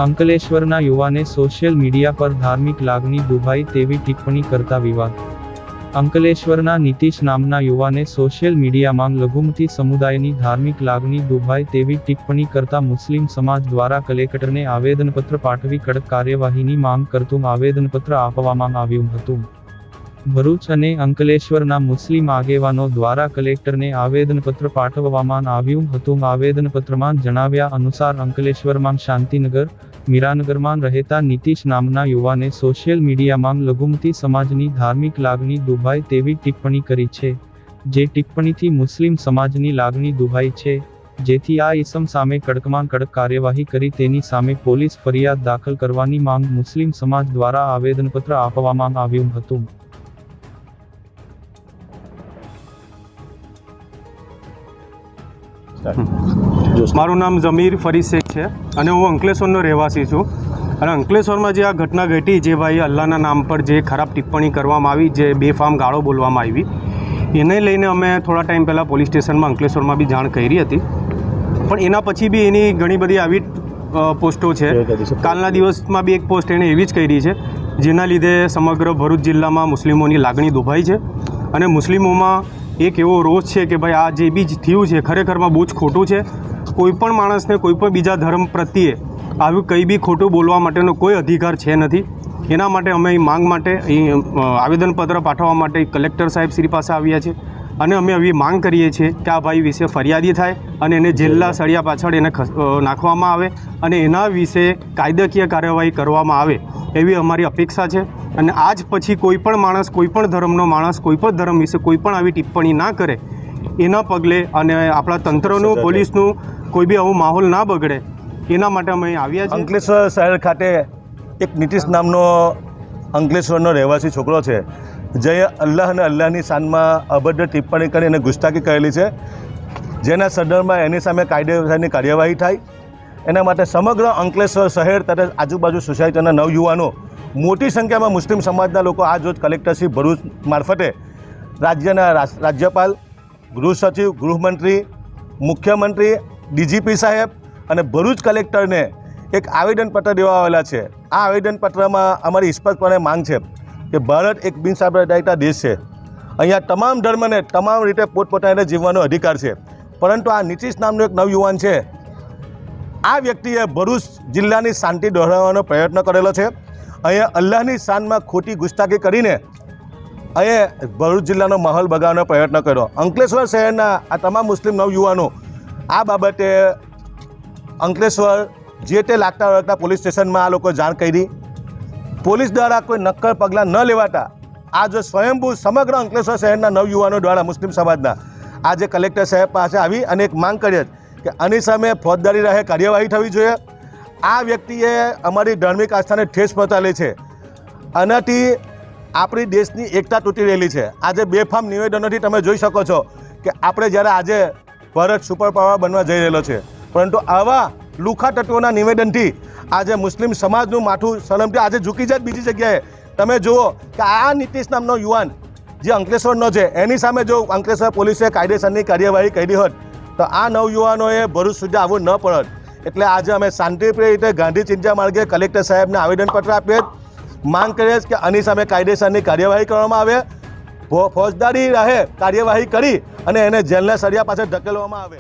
અંકલેશ્વરના યુવાને social media પર ધાર્મિક લાગણી દુભાઈ તેવી ટિપ્પણી કરતા વિવાદ. અંકલેશ્વરના નીતિશ નામના યુવાને સોશિયલ મીડિયામાં લઘુમતી સમુદાયની ધાર્મિક લાગણી દુભાઈ તેવી ટિપ્પણી કરતા મુસ્લિમ સમાજ દ્વારા કલેક્ટરને આવેદનપત્ર પાઠવી કડક કાર્યવાહીની માંગ કરતું આવેદનપત્ર આપવામાં આવ્યું હતું. ભરૂચ અને અંકલેશ્વરના મુસ્લિમ આગેવાનો દ્વારા કલેક્ટરને આવેદનપત્ર પાઠવવામાં આવ્યું હતું. આવેદનપત્રમાં જણાવ્યા અનુસાર અંકલેશ્વરમાં શાંતિનગર, મીરાનગરમાં રહેતા નીતિશ નામના યુવાને સોશિયલ મીડિયામાં લઘુમતી સમાજની ધાર્મિક લાગણી દુભાઈ તેવી ટિપ્પણી કરી છે. જે ટિપ્પણીથી મુસ્લિમ સમાજની લાગણી દુભાઈ છે, જેથી આ ઇસમ સામે કડકમાં કડક કાર્યવાહી કરી તેની સામે પોલીસ ફરિયાદ દાખલ કરવાની માંગ મુસ્લિમ સમાજ દ્વારા આવેદનપત્ર આપવામાં આવ્યું હતું. મારું નામ જમીર ફરીદ શેખ છે અને હું અંકલેશ્વરનો રહેવાસી છું. અને અંકલેશ્વરમાં જે આ ઘટના ઘટી, જે ભાઈ અલ્લાહના નામ પર જે ખરાબ ટિપ્પણી કરવામાં આવી, જે બેફામ ગાળો બોલવામાં આવી, એને લઈને અમે થોડા ટાઈમ પહેલાં પોલીસ સ્ટેશનમાં અંકલેશ્વરમાં બી જાણ કરી હતી. પણ એના પછી બી એની ઘણી બધી આવી પોસ્ટો છે. કાલના દિવસમાં બી એક પોસ્ટ એણે એવી જ કરી છે, જેના લીધે સમગ્ર ભરૂચ જિલ્લામાં મુસ્લિમોની લાગણી દુભાઈ છે. અને મુસ્લિમોમાં એક એવો રોષ છે કે ભાઈ આ જે બી થયું છે ખરેખરમાં બહુ જ ખોટું છે. કોઈપણ માણસને કોઈપણ બીજા ધર્મ પ્રત્યે આવું કંઈ બી ખોટું બોલવા માટેનો કોઈ અધિકાર છે નથી. એના માટે અમે અહીં માંગ માટે અહીં આવેદનપત્ર પાઠવવા માટે કલેક્ટર સાહેબ શ્રી પાસે આવ્યા છે. અને અમે એવી માંગ કરીએ છીએ કે આ ભાઈ વિશે ફરિયાદી થાય અને એને જેલના સળિયા પાછળ એને નાખવામાં આવે અને એના વિશે કાયદાકીય કાર્યવાહી કરવામાં આવે એવી અમારી અપેક્ષા છે. અને આજ પછી કોઈપણ માણસ, કોઈપણ ધર્મનો માણસ કોઈપણ ધર્મ વિશે કોઈપણ આવી ટિપ્પણી ના કરે, એના પગલે અને આપણા તંત્રનું, પોલીસનું કોઈ બી આવું માહોલ ના બગડે, એના માટે અમે આવ્યા છીએ. અંકલેશ્વર શહેર ખાતે એક નીતિશ નામનો અંકલેશ્વરનો રહેવાસી છોકરો છે, જે અલ્લાહ અને અલ્લાહની શાનમાં અભદ્ર ટિપ્પણી કરી અને ગુસ્તાખી કરેલી છે, જેના સદરમાં એની સામે કાયદેસરની કાર્યવાહી થાય. એના માટે સમગ્ર અંકલેશ્વર શહેર તથા આજુબાજુ સોસાયટીના નવયુવાનો, મોટી સંખ્યામાં મુસ્લિમ સમાજના લોકો આજ રોજ કલેક્ટરશ્રી ભરૂચ મારફતે રાજ્યના રાજ્યપાલ, ગૃહ સચિવ, ગૃહમંત્રી, મુખ્યમંત્રી, ડીજીપી સાહેબ અને ભરૂચ કલેક્ટરને એક આવેદનપત્ર દેવા આવેલા છે. આ આવેદનપત્રમાં અમારી સ્પષ્ટપણે માંગ છે કે ભારત એક બિનસાંપ્રદાયિક દેશ છે. અહીંયા તમામ ધર્મને તમામ રીતે પોતપોતાને જીવવાનો અધિકાર છે. પરંતુ આ નીતિશ નામનો એક નવયુવાન છે, આ વ્યક્તિએ ભરૂચ જિલ્લાની શાંતિ દોહરાવવાનો પ્રયત્ન કરેલો છે. અહીંયા અલ્લાહની શાનમાં ખોટી ગુસ્તાખી કરીને અહીંયા ભરૂચ જિલ્લાનો માહોલ બગાડવાનો પ્રયત્ન કર્યો. અંકલેશ્વર શહેરના આ તમામ મુસ્લિમ નવયુવાનો આ બાબતે અંકલેશ્વર જે તે લાગતા વળગતા પોલીસ સ્ટેશનમાં આ લોકો જાણ કરી. પોલીસ દ્વારા કોઈ નક્કર પગલાં ન લેવાતા આજે સ્વયંભૂ સમગ્ર અંકલેશ્વર શહેરના નવયુવાનો દ્વારા મુસ્લિમ સમાજના આજે કલેક્ટર સાહેબ પાસે આવી અને એક માંગ કરી કે આની સામે ફોજદારી રાહે કાર્યવાહી થવી જોઈએ. આ વ્યક્તિએ અમારી ધાર્મિક આસ્થાને ઠેસ પહોંચાડી છે. આનાથી આપણી દેશની એકતા તૂટી રહેલી છે. આજે બેફામ નિવેદનોથી તમે જોઈ શકો છો કે આપણે જ્યારે આજે ભારત સુપર પાવર બનવા જઈ રહેલો છે, પરંતુ આવા લુખા તત્વોના નિવેદનથી આજે મુસ્લિમ સમાજનું માથું સળમથી આજે ઝૂકી જાય. બીજી જગ્યાએ તમે જુઓ કે આ નીતિશ નામનો યુવાન જે અંકલેશ્વરનો છે, એની સામે જો અંકલેશ્વર પોલીસે કાયદેસરની કાર્યવાહી કરી હોત તો આ નવયુવાનોએ ભરૂચ સુધી આવવું ન પડત. એટલે આજે અમે શાંતિપ્રિય રીતે ગાંધી ચિંતા માર્ગે કલેક્ટર સાહેબને આવેદનપત્ર આપીએ, માંગ કરીએ કે આની સામે કાયદેસરની કાર્યવાહી કરવામાં આવે, ફોજદારી રાહે કાર્યવાહી કરી અને એને જેલના સળિયા પાછળ ધકેલવામાં આવે.